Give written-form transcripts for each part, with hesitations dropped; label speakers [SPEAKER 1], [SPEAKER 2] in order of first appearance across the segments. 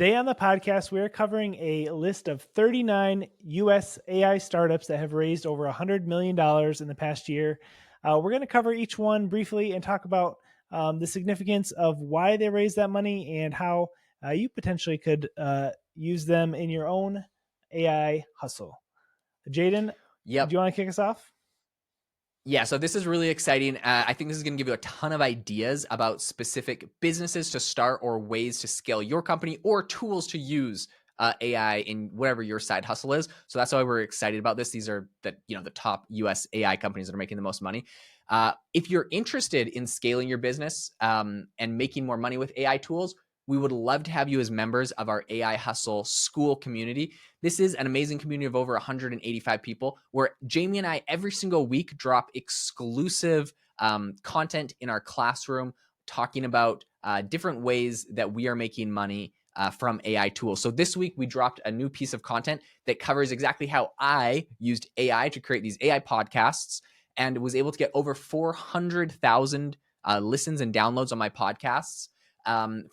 [SPEAKER 1] Today on the podcast, we're covering a list of 39 US AI startups that have raised over $100 million in the past year. We're going to cover each one briefly and talk about the significance of why they raised that money and how you potentially could use them in your own AI hustle. Jaeden, do
[SPEAKER 2] Yep.
[SPEAKER 1] you want to kick us off?
[SPEAKER 2] Yeah, so this is really exciting. I think this is going to give you a ton of ideas about specific businesses to start or ways to scale your company or tools to use AI in whatever your side hustle is. So that's why we're excited about this. These are the top US AI companies that are making the most money. If you're interested in scaling your business and making more money with AI tools, we would love to have you as members of our AI Hustle School community. This is an amazing community of over 185 people where Jamie and I every single week drop exclusive content in our classroom talking about different ways that we are making money from AI tools. So this week we dropped a new piece of content that covers exactly how I used AI to create these AI podcasts and was able to get over 400,000 listens and downloads on my podcasts.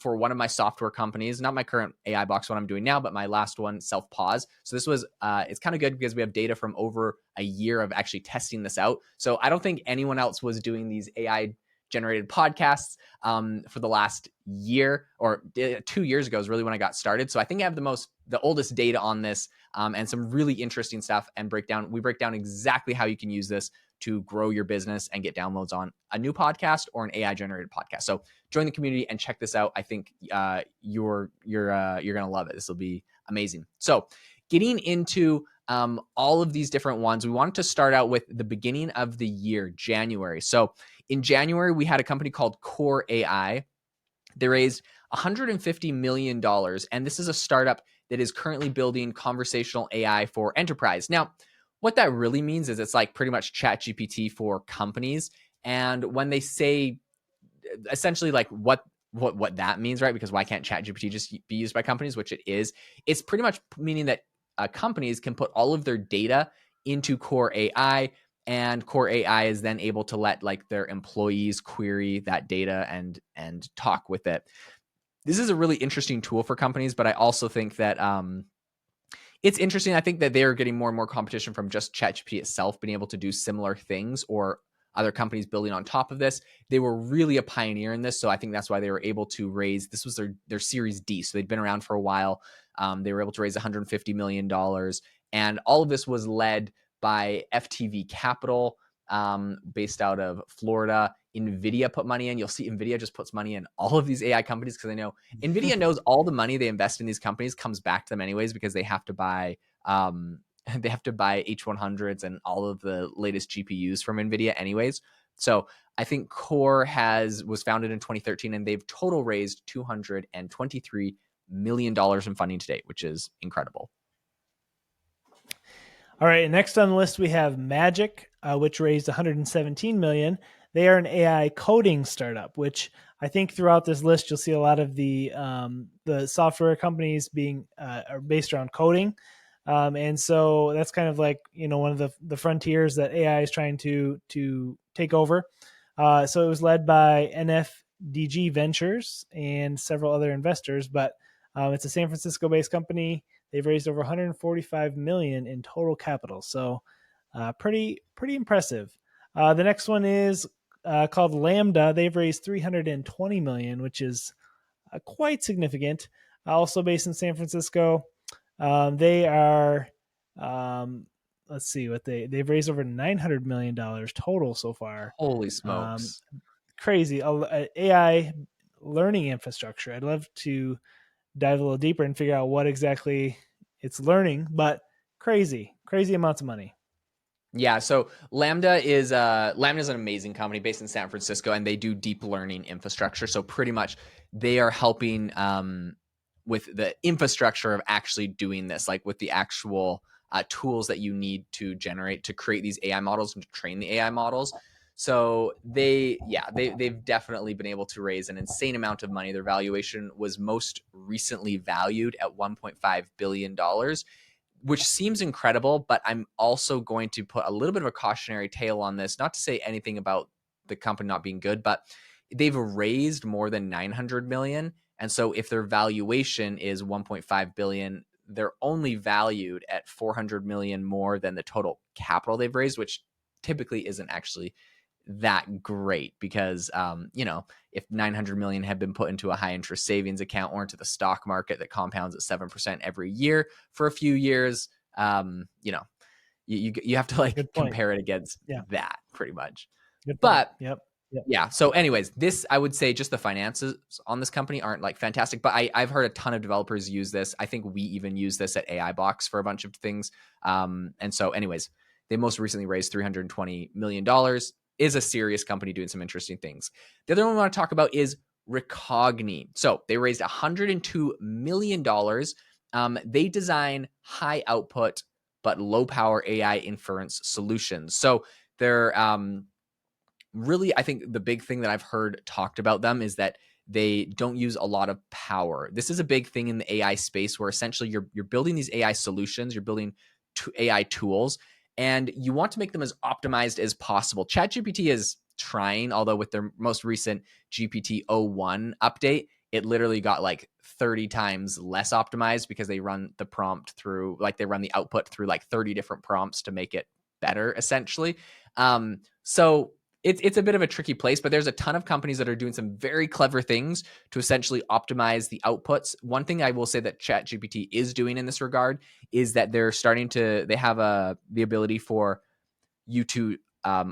[SPEAKER 2] For one of my software companies, not my current AI box, what I'm doing now, but my last one, Self Pause. So this was, it's kind of good because we have data from over a year of actually testing this out. So I don't think anyone else was doing these AI generated podcasts for the last year or 2 years ago is really when I got started. So I think I have the oldest data on this and some really interesting stuff and we break down exactly how you can use this to grow your business and get downloads on a new podcast or an AI generated podcast. So join the community and check this out. I think you're going to love it. This will be amazing. So getting into all of these different ones, we wanted to start out with the beginning of the year, January. So in January, we had a company called Core AI. They raised $150 million. And this is a startup that is currently building conversational AI for enterprise. Now, what that really means is it's like pretty much ChatGPT for companies. And when they say essentially like what that means, right? Because why can't ChatGPT just be used by companies, which it is? It's pretty much meaning that companies can put all of their data into Core AI, and Core AI is then able to let like their employees query that data and talk with it. This is a really interesting tool for companies, but I also think that it's interesting. I think that they're getting more and more competition from just ChatGPT itself being able to do similar things or other companies building on top of this. They were really a pioneer in this. So I think that's why they were able to raise, this was their Series D. So they'd been around for a while. They were able to raise $150 million. And all of this was led by FTV Capital, based out of Florida. NVIDIA put money in. You'll see NVIDIA just puts money in all of these AI companies because they know NVIDIA knows all the money they invest in these companies comes back to them anyways because they have to buy H100s and all of the latest GPUs from NVIDIA anyways. So I think Core was founded in 2013 and they've total raised $223 million in funding to date, which is incredible.
[SPEAKER 1] All right, next on the list we have Magic, which raised $117 million. They are an AI coding startup, which I think throughout this list you'll see a lot of the software companies being are based around coding, and so that's kind of like one of the frontiers that AI is trying to take over. So it was led by NFDG Ventures and several other investors, but it's a San Francisco-based company. They've raised over $145 million in total capital, so pretty impressive. The next one is called Lambda. They've raised $320 million, which is quite significant. Also based in San Francisco. They are, let's see what they've raised over $900 million total so far.
[SPEAKER 2] Holy smokes!
[SPEAKER 1] Crazy AI learning infrastructure. I'd love to dive a little deeper and figure out what exactly it's learning, but crazy amounts of money.
[SPEAKER 2] Yeah, so Lambda is an amazing company based in San Francisco, and they do deep learning infrastructure. So pretty much they are helping with the infrastructure of actually doing this, like with the actual tools that you need to create these AI models and to train the AI models. So they've definitely been able to raise an insane amount of money. Their valuation was most recently valued at $1.5 billion, which seems incredible, but I'm also going to put a little bit of a cautionary tale on this, not to say anything about the company not being good, but they've raised more than $900 million And so if their valuation is 1.5 billion, they're only valued at 400 million more than the total capital they've raised, which typically isn't actually that great because, if 900 million had been put into a high interest savings account or into the stock market that compounds at 7% every year for a few years, you have to like
[SPEAKER 1] Good point.
[SPEAKER 2] compare it against
[SPEAKER 1] Yeah.
[SPEAKER 2] that pretty much.
[SPEAKER 1] Good point.
[SPEAKER 2] But
[SPEAKER 1] Yep.
[SPEAKER 2] yeah. So anyways, this, I would say just the finances on this company aren't like fantastic, but I've heard a ton of developers use this. I think we even use this at AI Box for a bunch of things. And so anyways, they most recently raised $320 million, is a serious company doing some interesting things. The other one we want to talk about is Recogni. So they raised $102 million. They design high output, but low power AI inference solutions. So they're, really, I think the big thing that I've heard talked about them is that they don't use a lot of power. This is a big thing in the AI space where essentially you're building these AI solutions, you're building AI tools, and you want to make them as optimized as possible. ChatGPT is trying, although with their most recent GPT-o1 update, it literally got like 30 times less optimized because they run the prompt through, like they run the output through like 30 different prompts to make it better, essentially. So it's a bit of a tricky place, but there's a ton of companies that are doing some very clever things to essentially optimize the outputs. One thing I will say that ChatGPT is doing in this regard is that they have the ability for you to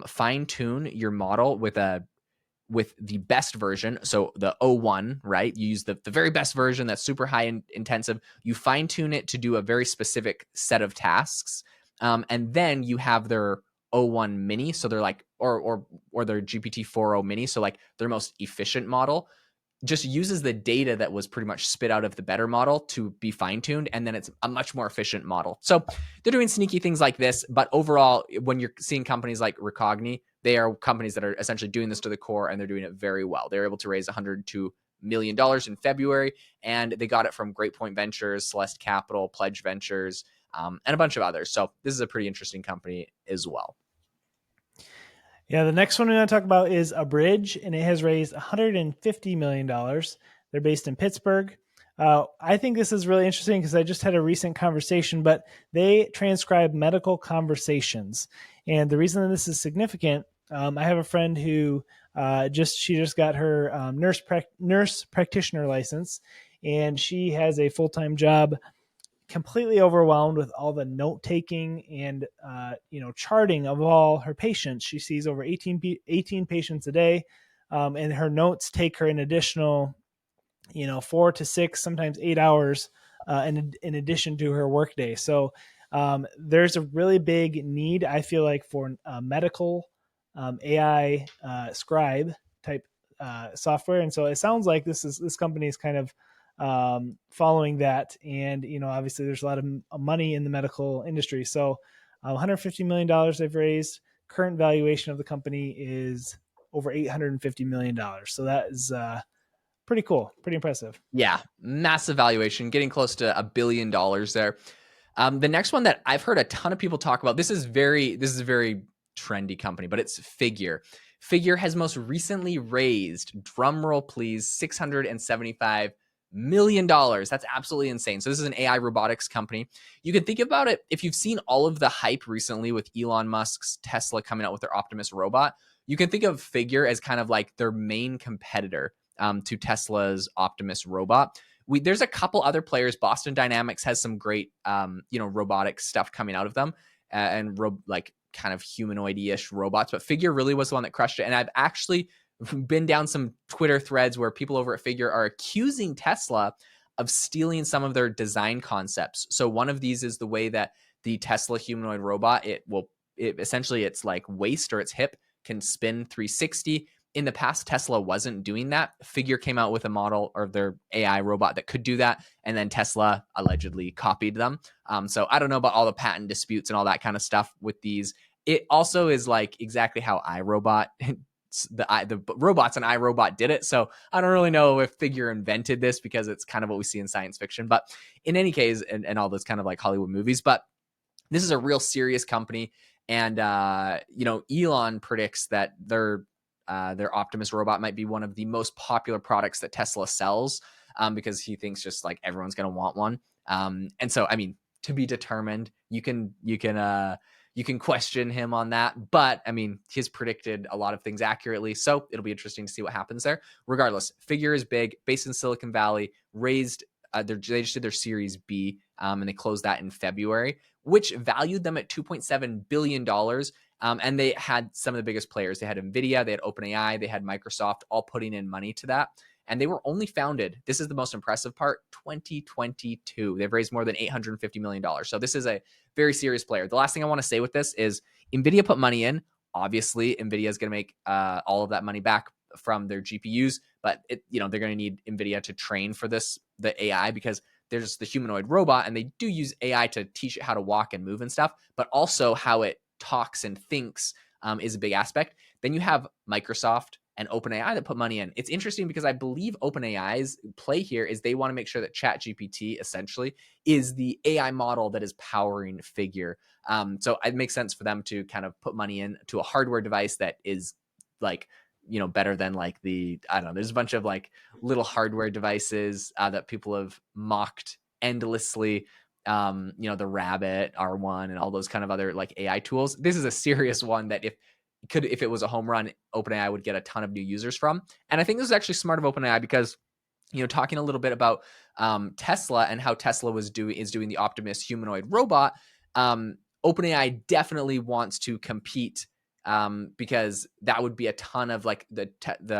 [SPEAKER 2] fine tune your model with the best version. So the O1, right? You use the very best version that's super high intensive. You fine tune it to do a very specific set of tasks. And then you have their O1 mini. So they're like, or their GPT-4o mini. So like their most efficient model just uses the data that was pretty much spit out of the better model to be fine-tuned, and then it's a much more efficient model. So they're doing sneaky things like this, but overall, when you're seeing companies like Recogni, they are companies that are essentially doing this to the core, and they're doing it very well. They're able to raise $102 million in February, and they got it from Great Point Ventures, Celeste Capital, Pledge Ventures, and a bunch of others. So this is a pretty interesting company as well.
[SPEAKER 1] Yeah, the next one we want to talk about is Abridge, and it has raised $150 million. They're based in Pittsburgh. I think this is really interesting because I just had a recent conversation, but they transcribe medical conversations. And the reason that this is significant, I have a friend who she just got her nurse practitioner license, and she has a full-time job, completely overwhelmed with all the note taking and charting of all her patients. She sees over 18 patients a day, and her notes take her an additional 4 to 6, sometimes 8 hours in addition to her workday. So there's a really big need, I feel like, for medical AI scribe type software. And so it sounds like this company is kind of following that. And, obviously there's a lot of money in the medical industry. So $150 million they've raised. Current valuation of the company is over $850 million. So that is pretty cool. Pretty impressive.
[SPEAKER 2] Yeah, massive valuation, getting close to $1 billion there. The next one that I've heard a ton of people talk about, this is a very trendy company, but it's Figure. Figure has most recently raised, drumroll please, $675 million. That's absolutely insane. So this is an AI robotics company. You can think about it, if you've seen all of the hype recently with Elon Musk's Tesla coming out with their Optimus robot, you can think of Figure as kind of like their main competitor to Tesla's Optimus robot. There's a couple other players. Boston Dynamics has some great, robotic stuff coming out of them, and like kind of humanoid-ish robots. But Figure really was the one that crushed it. And I've actually been down some Twitter threads where people over at Figure are accusing Tesla of stealing some of their design concepts. So one of these is the way that the Tesla humanoid robot, essentially it's like waist or its hip can spin 360. In the past, Tesla wasn't doing that. Figure came out with a model or their AI robot that could do that, and then Tesla allegedly copied them. So I don't know about all the patent disputes and all that kind of stuff with these. It also is like exactly how iRobot, the robots in iRobot did it. So I don't really know if Figure invented this because it's kind of what we see in science fiction. But in any case, and all those kind of like Hollywood movies, but this is a real serious company. And, Elon predicts that their Optimus robot might be one of the most popular products that Tesla sells. because he thinks just like everyone's going to want one. And so, I mean, to be determined, you can question him on that, but I mean, he's predicted a lot of things accurately, so it'll be interesting to see what happens there. Regardless, Figure is big, based in Silicon Valley, raised. They just did their Series B, and they closed that in February, which valued them at $2.7 billion. And they had some of the biggest players. They had NVIDIA, they had OpenAI, they had Microsoft, all putting in money to that. And they were only founded, this is the most impressive part, 2022. They've raised more than $850 million. So this is a very serious player. The last thing I want to say with this is NVIDIA put money in. Obviously, NVIDIA is going to make all of that money back from their GPUs, but they're going to need NVIDIA to train for the AI, because there's the humanoid robot, and they do use AI to teach it how to walk and move and stuff, but also how it talks and thinks is a big aspect. Then you have Microsoft and OpenAI that put money in. It's interesting because I believe OpenAI's play here is they want to make sure that ChatGPT essentially is the AI model that is powering Figure. So it makes sense for them to kind of put money into a hardware device that is like, better than like I don't know, there's a bunch of like little hardware devices that people have mocked endlessly. The Rabbit R1 and all those kind of other like AI tools. This is a serious one that if it was a home run, OpenAI would get a ton of new users from. And I think this is actually smart of OpenAI because, talking a little bit about Tesla and how Tesla is doing the Optimus humanoid robot, OpenAI definitely wants to compete, because that would be a ton of like the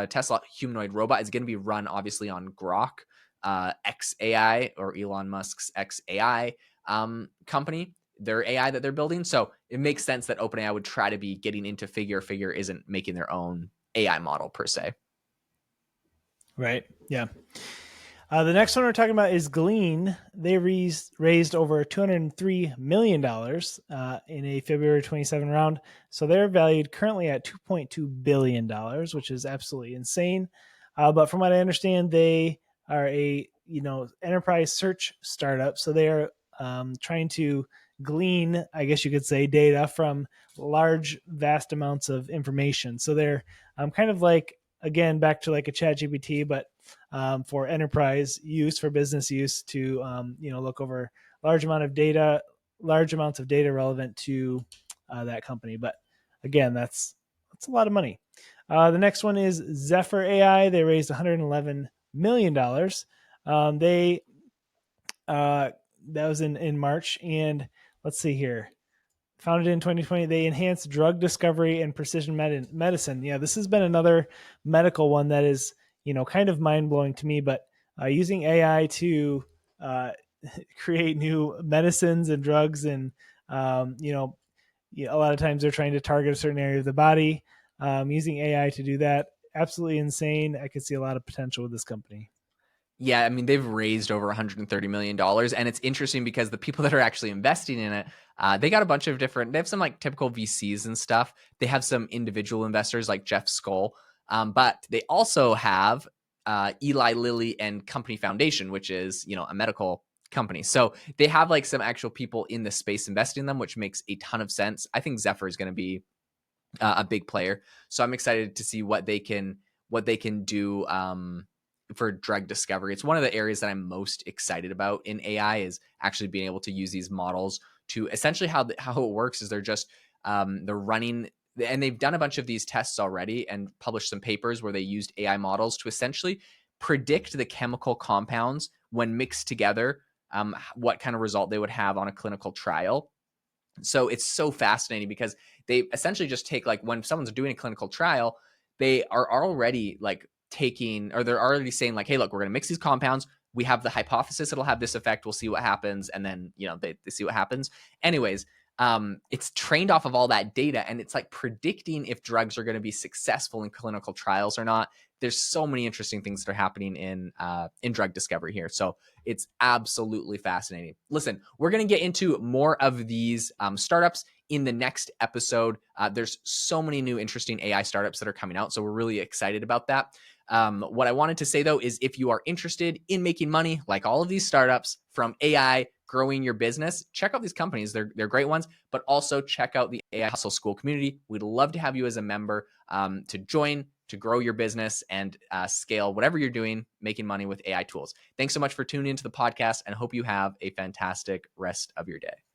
[SPEAKER 2] Tesla humanoid robot is going to be run obviously on Grok, XAI, or Elon Musk's XAI company, their AI that they're building. So it makes sense that OpenAI would try to be getting into Figure. Figure isn't making their own AI model per se.
[SPEAKER 1] Right. Yeah. The next one we're talking about is Glean. They raised over $203 million in a February 27 round. So they're valued currently at $2.2 billion, which is absolutely insane. But from what I understand, they are a enterprise search startup. So they are trying to glean, I guess you could say, data from large, vast amounts of information. So they're kind of like, again, back to like a ChatGPT, but for enterprise use, for business use, to look over large amounts of data relevant to that company. But again, that's a lot of money. The next one is Zephyr AI. They raised $111 million. That was in March, and let's see here. Founded in 2020, they enhanced drug discovery and precision medicine. Yeah, this has been another medical one that is, kind of mind blowing to me. But using AI to create new medicines and drugs, and a lot of times they're trying to target a certain area of the body. Using AI to do that, absolutely insane. I could see a lot of potential with this company.
[SPEAKER 2] Yeah, I mean, they've raised over $130 million. And it's interesting because the people that are actually investing in it, they got a bunch of different, they have some like typical VCs and stuff. They have some individual investors like Jeff Skoll. But they also have Eli Lilly and Company Foundation, which is, a medical company. So they have like some actual people in the space investing in them, which makes a ton of sense. I think Zephyr is going to be a big player. So I'm excited to see what they can do for drug discovery. It's one of the areas that I'm most excited about in AI, is actually being able to use these models to essentially how it works is they're just they're running, and they've done a bunch of these tests already and published some papers where they used AI models to essentially predict the chemical compounds when mixed together, what kind of result they would have on a clinical trial. So it's so fascinating because they essentially just take, like, when someone's doing a clinical trial, they are already like taking, or they're already saying like, hey, look, we're going to mix these compounds. We have the hypothesis it'll have this effect. We'll see what happens. And then, they see what happens. Anyways, it's trained off of all that data, and it's like predicting if drugs are going to be successful in clinical trials or not. There's so many interesting things that are happening in drug discovery here. So it's absolutely fascinating. Listen, we're going to get into more of these startups in the next episode. There's so many new interesting AI startups that are coming out, so we're really excited about that. What I wanted to say, though, is if you are interested in making money, like all of these startups, from AI, growing your business, check out these companies. They're great ones, but also check out the AI Hustle School community. We'd love to have you as a member to join, to grow your business and scale whatever you're doing, making money with AI tools. Thanks so much for tuning into the podcast, and hope you have a fantastic rest of your day.